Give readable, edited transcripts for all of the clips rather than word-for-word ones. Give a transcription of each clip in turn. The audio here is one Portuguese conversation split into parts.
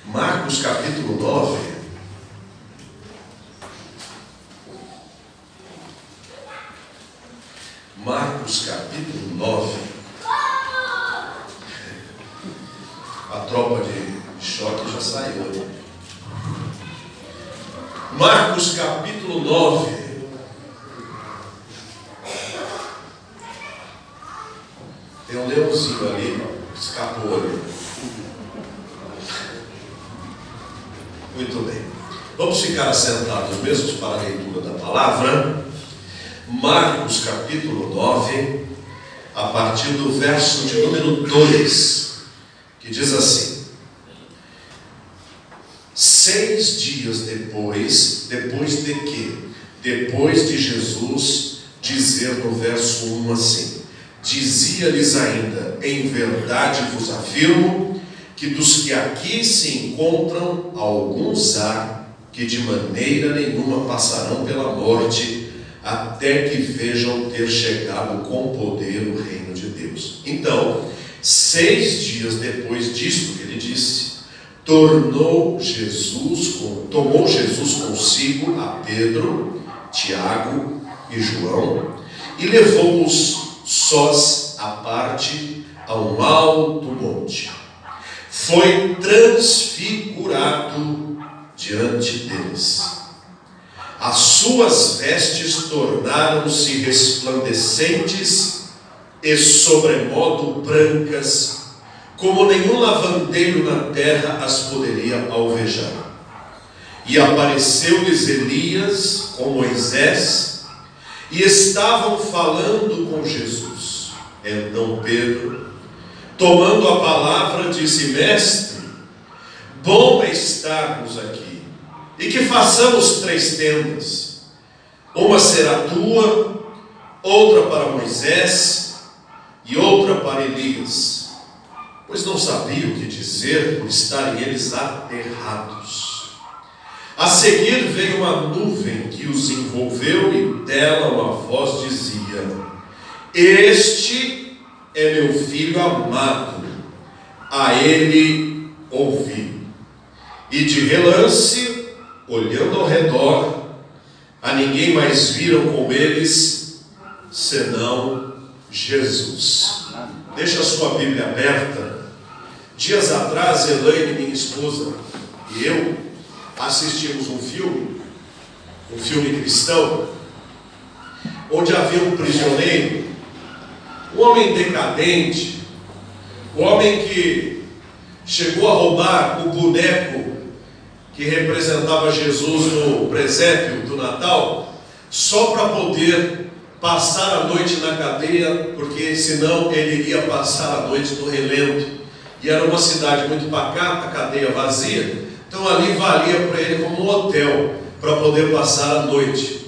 Marcos capítulo 9. Marcos capítulo 9. A tropa de choque já saiu. Marcos capítulo 9. Tem um leãozinho ali, escapou ali. Muito bem. Vamos ficar assentados mesmo para a leitura da palavra. Marcos capítulo 9, a partir do verso de número 2, que diz assim: 6 dias depois de quê? Depois de Jesus dizer no verso 1 assim: dizia-lhes ainda, em verdade vos afirmo, que dos que aqui se encontram, alguns há que de maneira nenhuma passarão pela morte, até que vejam ter chegado com poder o reino de Deus. Então, 6 dias depois disto que ele disse, tomou Jesus consigo a Pedro, Tiago e João, e levou-os sós à parte a um alto monte. Foi transfigurado diante deles. As suas vestes tornaram-se resplandecentes e sobremodo brancas, como nenhum lavandeiro na terra as poderia alvejar. E apareceu-lhes Elias com Moisés, e estavam falando com Jesus. Então Pedro, tomando a palavra, disse: Mestre, bom é estarmos aqui, e que façamos 3 tendas. Uma será tua, outra para Moisés, e outra para Elias. Pois não sabiam o que dizer, por estarem eles aterrados. A seguir veio uma nuvem que os envolveu, e dela uma voz dizia: Este é meu filho amado, a ele ouvi. E de relance, olhando ao redor, a ninguém mais viram com eles, senão Jesus. Deixa a sua Bíblia aberta. Dias atrás, Elaine, minha esposa, e eu assistimos um filme cristão, onde havia um prisioneiro, um homem decadente, um homem que chegou a roubar o boneco que representava Jesus no presépio do Natal, só para poder passar a noite na cadeia, porque senão ele iria passar a noite no relento. E era uma cidade muito pacata, a cadeia vazia, então ali valia para ele como um hotel, para poder passar a noite.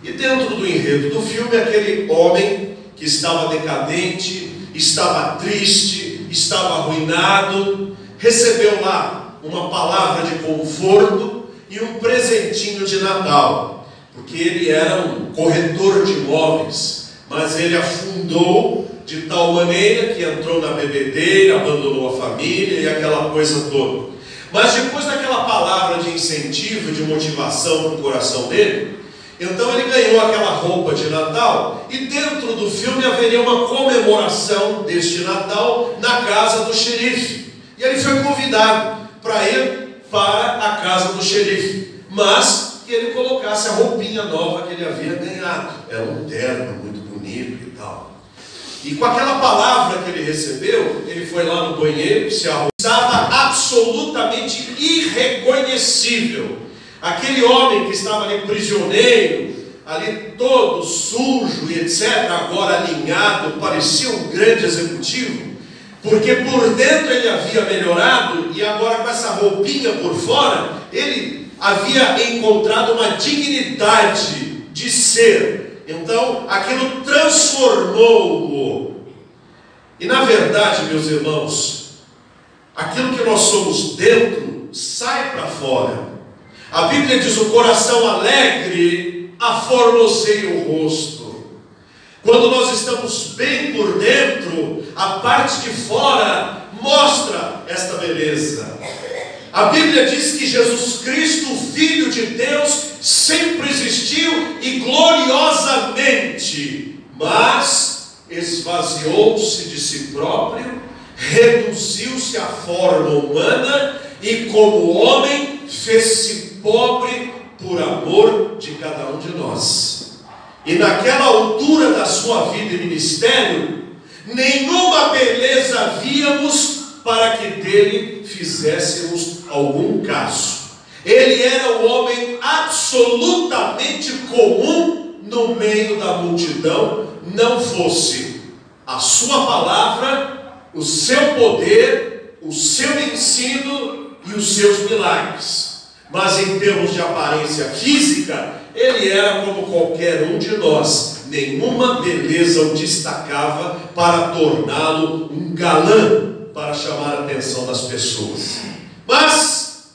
E dentro do enredo do filme, aquele homem que estava decadente, estava triste, estava arruinado, recebeu lá uma palavra de conforto e um presentinho de Natal, porque ele era um corretor de imóveis, mas ele afundou de tal maneira que entrou na bebedeira, abandonou a família e aquela coisa toda. Mas depois daquela palavra de incentivo, de motivação para o coração dele, então ele ganhou aquela roupa de Natal, e dentro do filme haveria uma comemoração deste Natal na casa do xerife. E ele foi convidado para ir para a casa do xerife, mas que ele colocasse a roupinha nova que ele havia ganhado. Era um terno muito bonito e tal. E com aquela palavra que ele recebeu, ele foi lá no banheiro, se arrumou. Estava absolutamente irreconhecível. Aquele homem que estava ali prisioneiro, ali todo sujo e etc., agora alinhado, parecia um grande executivo, porque por dentro ele havia melhorado, e agora com essa roupinha por fora, ele havia encontrado uma dignidade de ser. Então aquilo transformou-o. E na verdade, meus irmãos, aquilo que nós somos dentro sai para fora. A Bíblia diz: o coração alegre aformoseia o rosto. Quando nós estamos bem por dentro, a parte de fora mostra esta beleza. A Bíblia diz que Jesus Cristo, o Filho de Deus, sempre existiu e gloriosamente, mas esvaziou-se de si próprio, reduziu-se à forma humana e, como homem, fez-se pobre por amor de cada um de nós. E naquela altura da sua vida e ministério, nenhuma beleza víamos para que dele fizéssemos algum caso. Ele era um homem absolutamente comum no meio da multidão, não fosse a sua palavra, o seu poder, o seu ensino e os seus milagres. Mas em termos de aparência física, ele era como qualquer um de nós. Nenhuma beleza o destacava para torná-lo um galã, para chamar a atenção das pessoas. Mas,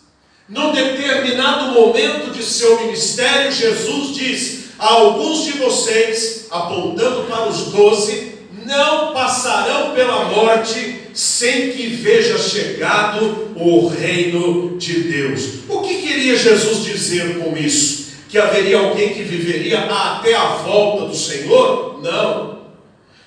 num determinado momento de seu ministério, Jesus diz: a alguns de vocês, apontando para os 12, não passarão pela morte sem que veja chegado o reino de Deus. O que queria Jesus dizer com isso? Que haveria alguém que viveria até a volta do Senhor? Não.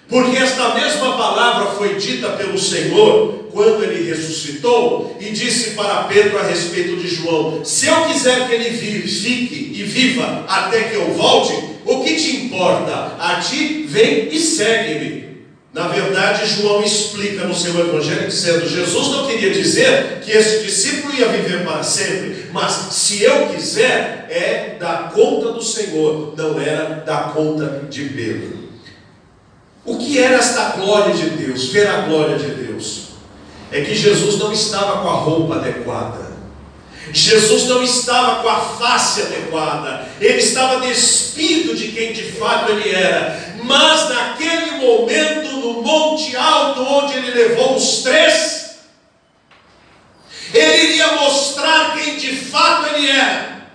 Porque esta mesma palavra foi dita pelo Senhor quando ele ressuscitou e disse para Pedro a respeito de João: se eu quiser que ele fique e viva até que eu volte, o que te importa? A ti, vem e segue-me. Na verdade, João explica no seu evangelho dizendo: Jesus não queria dizer que esse discípulo ia viver para sempre, mas se eu quiser, é da conta do Senhor, não era da conta de Pedro. O que era esta glória de Deus, ver a glória de Deus? É que Jesus não estava com a roupa adequada, Jesus não estava com a face adequada, ele estava despido de quem de fato ele era. Mas naquele momento, no monte alto onde ele levou os 3, ele iria mostrar quem de fato ele era.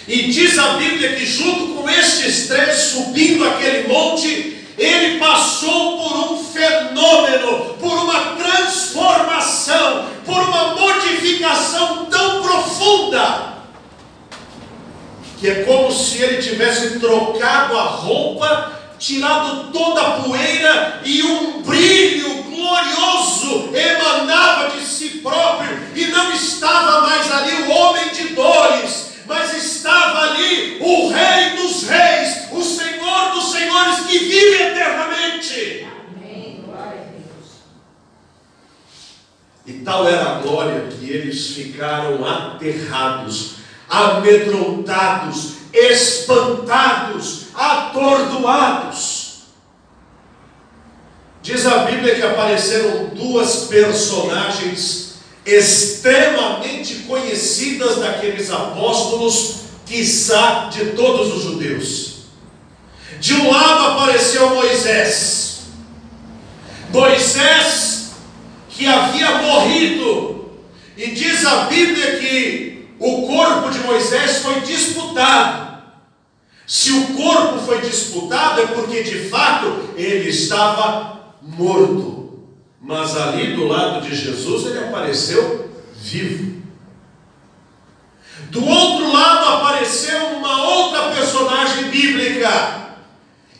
E diz a Bíblia que junto com estes 3, subindo aquele monte, ele passou por um fenômeno, por uma transformação, por uma modificação tão profunda, que é como se ele tivesse trocado a roupa, tirado toda a poeira, e um brilho glorioso emanava de si próprio, e não estava mais ali o homem de dores, mas estava ali o Rei dos Reis, o Senhor dos Senhores, que vive eternamente. Amém. Glória a Deus. E tal era a glória que eles ficaram aterrados, amedrontados, espantados, atordoados. Diz a Bíblia que apareceram 2 personagens extremamente conhecidas daqueles apóstolos, quiçá de todos os judeus. De um lado apareceu Moisés, que havia morrido, e diz a Bíblia que o corpo de Moisés foi disputado. Se o corpo foi disputado, é porque de fato ele estava morto. Mas ali do lado de Jesus ele apareceu vivo. Do outro lado apareceu uma outra personagem bíblica,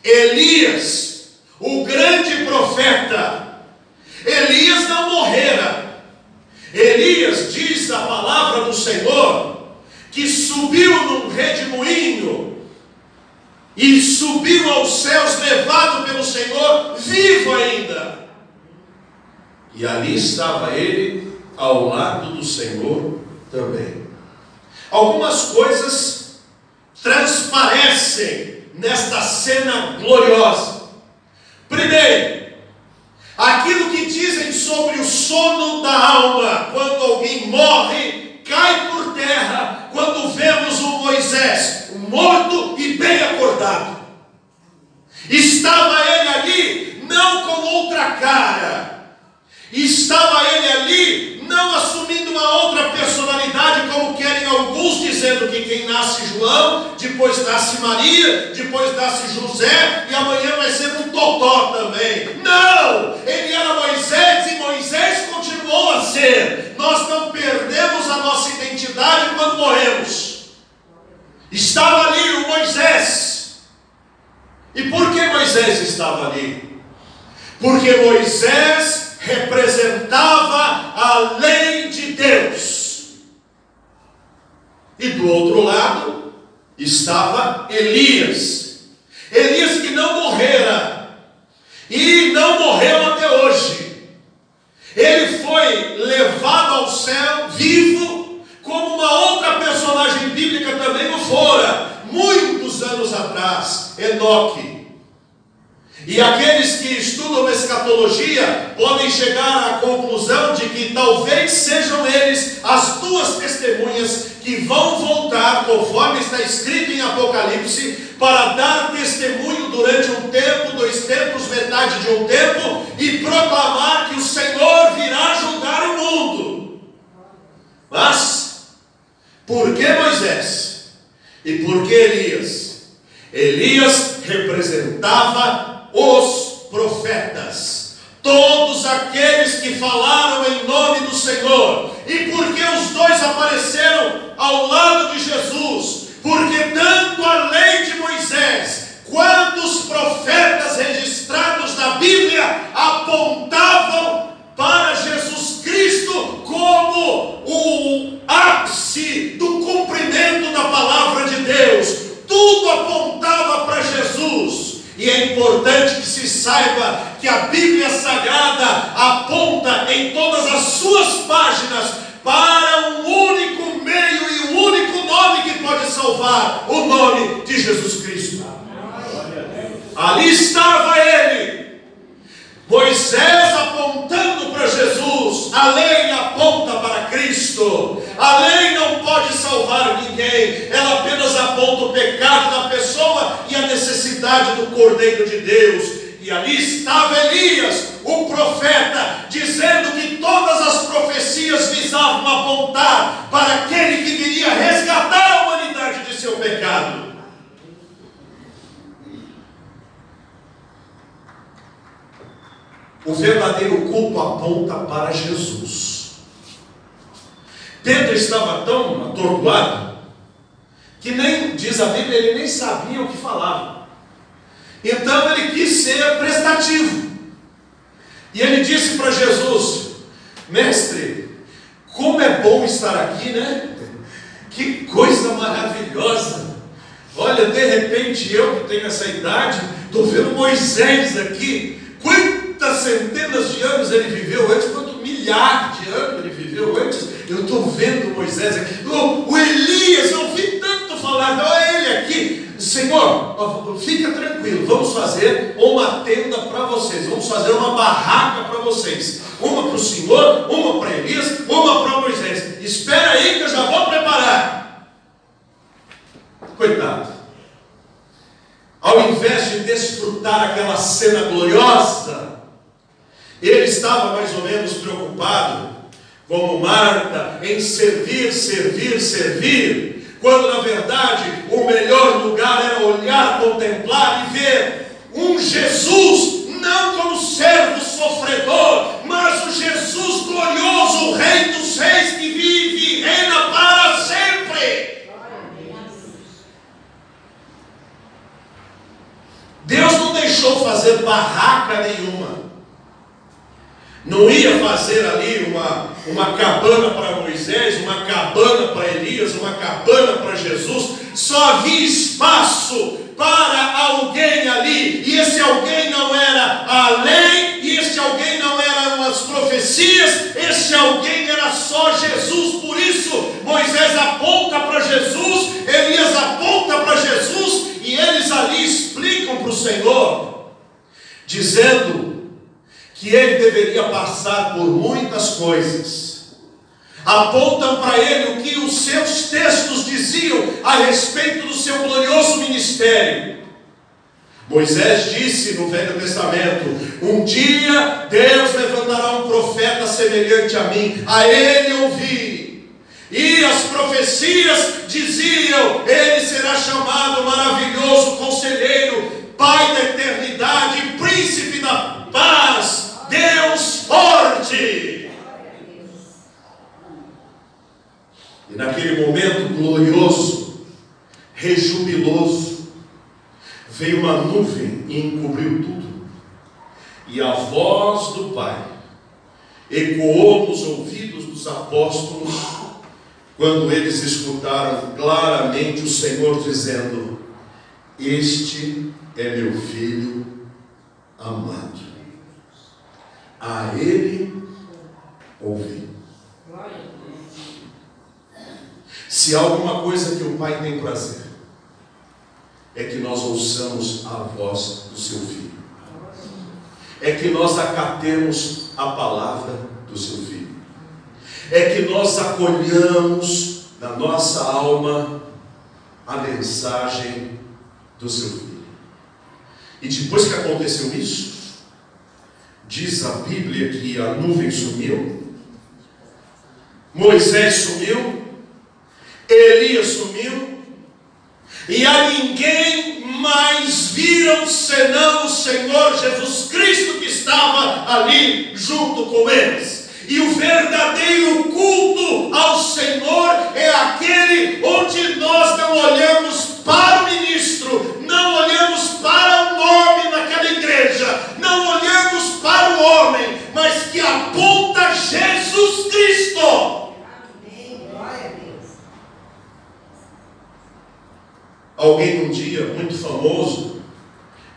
Elias, o grande profeta. Elias não morrera. Elias, diz a palavra do Senhor, que subiu num redemoinho e subiu aos céus, levado pelo Senhor, vivo ainda. E ali estava ele, ao lado do Senhor também. Algumas coisas transparecem nesta cena gloriosa. Primeiro, aquilo que dizem sobre o sono da alma, quando alguém morre, cai por terra, quando vemos o Moisés, morto e bem acordado. Estava ele ali, não com outra cara. Estava ele ali, não assumindo uma outra personalidade, como querem alguns, dizendo que quem nasce João, depois nasce Maria, depois nasce José, e amanhã vai ser um totó também. Não! Ele era Moisés, e Moisés continuou a ser. Nós não perdemos quando morremos. Estava ali o Moisés. E por que Moisés estava ali? Porque Moisés representava a lei de Deus. E do outro lado estava Elias. Elias que não morrera. E não morreu até hoje. Ele foi levado ao céu vivo, como uma outra personagem bíblica também o fora, muitos anos atrás, Enoque. E aqueles que estudam escatologia podem chegar à conclusão de que talvez sejam eles as duas testemunhas que vão voltar, conforme está escrito em Apocalipse, para dar testemunho durante um tempo, 2 tempos, metade de um tempo, e proclamar que o Senhor virá julgar o mundo. Mas, por que Moisés? E por que Elias? Elias representava os profetas, todos aqueles que falaram em nome do Senhor. E por que os dois apareceram ao lado de Jesus? Porque tanto a lei de Moisés quanto os profetas registrados na Bíblia apontavam para Jesus Cristo como o ápice do cumprimento da palavra de Deus. Tudo apontava para Jesus. E é importante que se saiba que a Bíblia Sagrada aponta em todas as suas páginas para um único meio e um único nome que pode salvar, o nome de Jesus Cristo. Ali estava ele, Moisés apontando para Jesus. A lei aponta para Cristo. A lei não pode salvar ninguém, ela apenas aponta o pecado da pessoa e a necessidade do Cordeiro de Deus. E ali estava Elias, o profeta, dizendo que todas as profecias visavam apontar para aquele que viria resgatar a humanidade de seu pecado. O verdadeiro culto aponta para Jesus. Pedro estava tão atordoado que nem, diz a Bíblia, ele nem sabia o que falava. Então ele quis ser prestativo. E ele disse para Jesus: mestre, como é bom estar aqui, né? Que coisa maravilhosa. Olha, de repente eu que tenho essa idade, estou vendo Moisés aqui. Quantas centenas de anos ele viveu antes, quanto milhares de anos ele viveu antes. Eu estou vendo Moisés aqui. O Elias, eu ouvi tanto falar, olha ele aqui. Senhor, fica tranquilo, vamos fazer uma tenda para vocês, vamos fazer uma barraca para vocês, uma para o Senhor, uma para Elias, uma para Moisés. Espera aí que eu já vou preparar. Coitado, ao invés de desfrutar aquela cena gloriosa, ele estava mais ou menos preocupado, como Marta, em servir, quando na verdade o melhor lugar era olhar, contemplar e ver um Jesus, não como servo sofredor, mas o Jesus glorioso, o Rei dos Reis, que vive e reina para sempre. Deus não deixou fazer barraca nenhuma. Não ia fazer ali uma cabana para Moisés, uma cabana para Elias, uma cabana para Jesus. Só havia espaço para alguém ali. E esse alguém não era a lei, e esse alguém não eram as profecias, esse alguém era só Jesus. Por isso Moisés aponta para Jesus, Elias aponta para Jesus, e eles ali explicam para o Senhor, dizendo que ele deveria passar por muitas coisas. Apontam para ele o que os seus textos diziam a respeito do seu glorioso ministério. Moisés disse no Velho Testamento: um dia Deus levantará um profeta semelhante a mim, a ele ouvi. E as profecias diziam: ele será chamado maravilhoso conselheiro, Pai da eternidade, príncipe da paz, Deus forte. E naquele momento glorioso, rejubiloso, veio uma nuvem e encobriu tudo. E a voz do Pai ecoou nos ouvidos dos apóstolos, quando eles escutaram claramente o Senhor dizendo: este é meu filho amado, a ele ouvi. Se há alguma coisa que o Pai tem prazer, é que nós ouçamos a voz do seu filho, é que nós acatemos a palavra do seu filho, é que nós acolhamos na nossa alma a mensagem do seu filho. E depois que aconteceu isso, diz a Bíblia que a nuvem sumiu, Moisés sumiu, Elias sumiu, e a ninguém mais viram senão o Senhor Jesus Cristo, que estava ali junto com eles. E o verdadeiro culto ao Senhor é aquele onde nós não olhamos para o ministro, não olhamos para o nome naquela igreja, não olhamos para o homem, mas que aponta Jesus Cristo. Alguém um dia, muito famoso,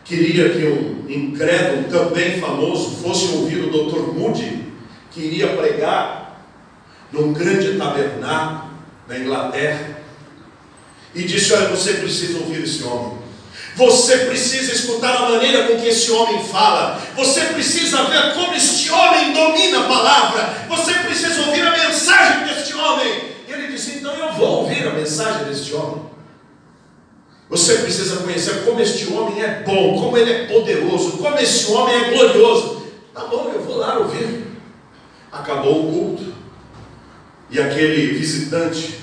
queria que um incrédulo também famoso fosse ouvir o Dr. Moody, que iria pregar num grande tabernáculo na Inglaterra, e disse: olha, você precisa ouvir esse homem, você precisa escutar a maneira com que esse homem fala, você precisa ver como este homem domina a palavra, você precisa ouvir a mensagem deste homem. E ele disse: então eu vou ouvir a mensagem deste homem. Você precisa conhecer como este homem é bom, como ele é poderoso, como esse homem é glorioso. Tá bom, eu vou lá ouvir. Acabou o culto, e aquele visitante,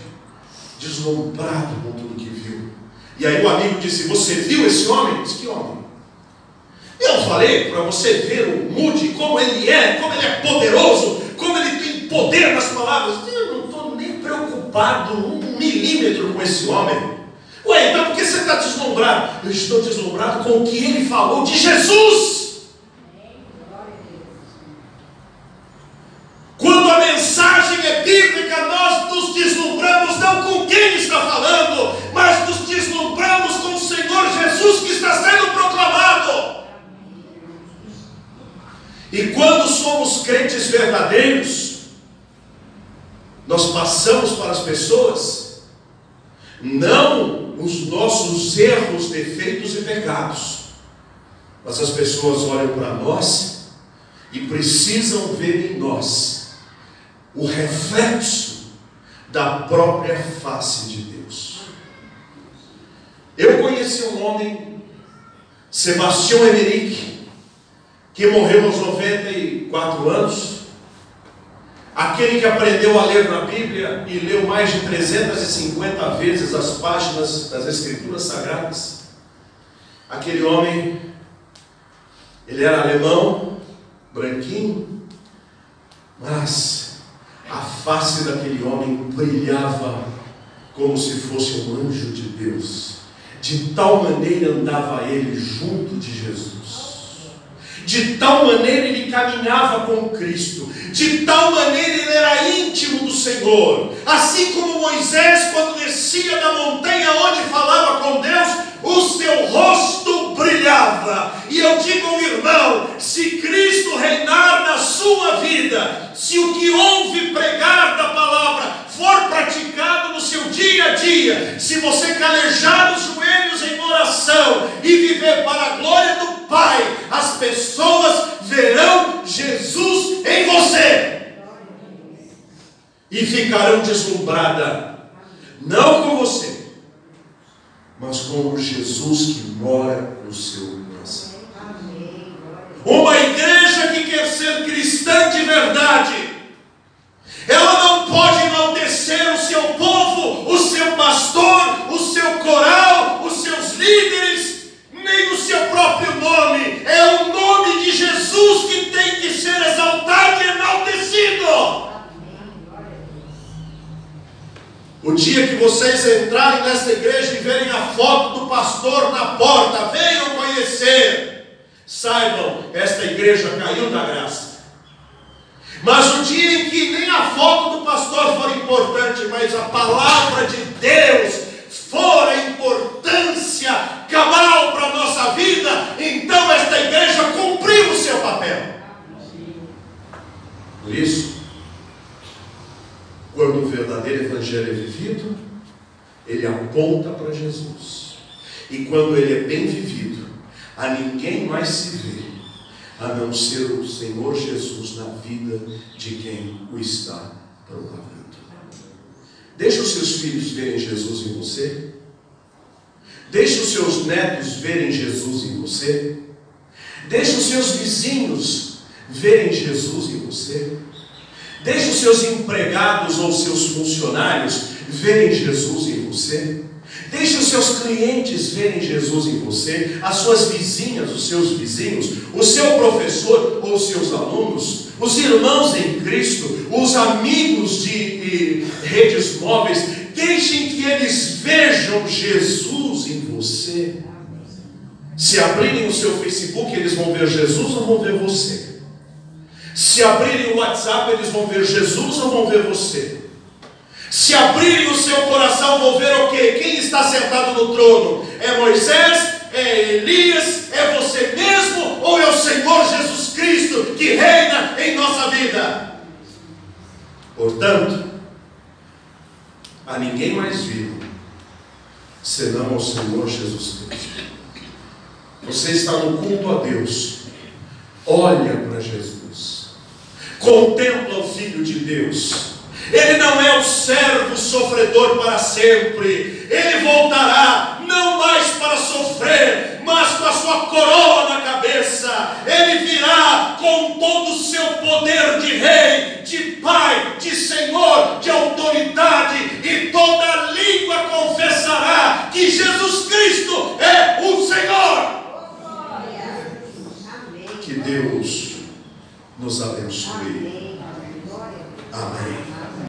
deslumbrado com tudo que viu, e aí o amigo disse: você viu esse homem? Disse: que homem? Eu falei para você ver o Moody, como ele é poderoso, como ele tem poder nas palavras. Eu não estou nem preocupado um milímetro com esse homem. Ué, então por que você está deslumbrado? Eu estou deslumbrado com o que ele falou de Jesus. Quando a mensagem é bíblica, nós nos deslumbramos não com quem está falando, mas nos deslumbramos com o Senhor Jesus que está sendo proclamado. E quando somos crentes verdadeiros, nós passamos para as pessoas não os nossos erros, defeitos e pecados, mas as pessoas olham para nós e precisam ver em nós o reflexo da própria face de Deus. Eu conheci um homem, Sebastião Emerick, que morreu aos 94 anos, aquele que aprendeu a ler na Bíblia e leu mais de 350 vezes as páginas das Escrituras Sagradas. Aquele homem, ele era alemão, branquinho, mas a face daquele homem brilhava como se fosse um anjo de Deus. De tal maneira andava ele junto de Jesus, de tal maneira ele caminhava com Cristo, de tal maneira ele era íntimo do Senhor. Assim como Moisés, quando descia da montanha onde falava com Deus, o seu rosto brilhava. E eu digo ao irmão, se Cristo reinar na sua vida, se o que ouve pregar da palavra for praticado no seu dia a dia, se você calejar os joelhos em oração e viver para a glória do Pai, as pessoas verão Jesus em você e ficarão deslumbradas, não com você, mas com o Jesus que mora no seu coração. Uma igreja que quer ser cristã de verdade, ela não pode enaltecer o seu povo, o seu pastor, o seu coral, os seus líderes, nem o seu próprio nome. É o nome de Jesus que tem que ser exaltado e enaltecido. O dia que vocês entrarem nessa igreja e verem a foto do pastor na porta, venham conhecer. Saibam, esta igreja caiu da graça. Mas o dia em que nem a foto do pastor for importante, mas a palavra de Deus for a importância cabal para a nossa vida, então esta igreja cumpriu o seu papel. Por isso, quando o verdadeiro evangelho é vivido, ele aponta para Jesus. E quando ele é bem vivido, a ninguém mais se vê, a não ser o Senhor Jesus na vida de quem o está proclamando. Deixa os seus filhos verem Jesus em você. Deixa os seus netos verem Jesus em você. Deixa os seus vizinhos verem Jesus em você. Deixa os seus empregados ou seus funcionários verem Jesus em você. Deixe os seus clientes verem Jesus em você, as suas vizinhas, os seus vizinhos, o seu professor ou os seus alunos, os irmãos em Cristo, os amigos de redes móveis. Deixem que eles vejam Jesus em você. Se abrirem o seu Facebook, eles vão ver Jesus ou vão ver você? Se abrirem o WhatsApp, eles vão ver Jesus ou vão ver você? Se abrirem o seu coração, vão ver o quê? Quem está sentado no trono? É Moisés? É Elias? É você mesmo? Ou é o Senhor Jesus Cristo que reina em nossa vida? Portanto, a ninguém mais vivo senão ao Senhor Jesus Cristo. Você está no culto a Deus, olha para Jesus, contempla o Filho de Deus. Ele não é o servo sofredor para sempre. Ele voltará não mais para sofrer, mas com a sua coroa na cabeça. Ele virá com todo o seu poder de rei, de pai, de senhor, de autoridade, e toda língua confessará que Jesus Cristo é o Senhor. Que Deus nos abençoe. Amém.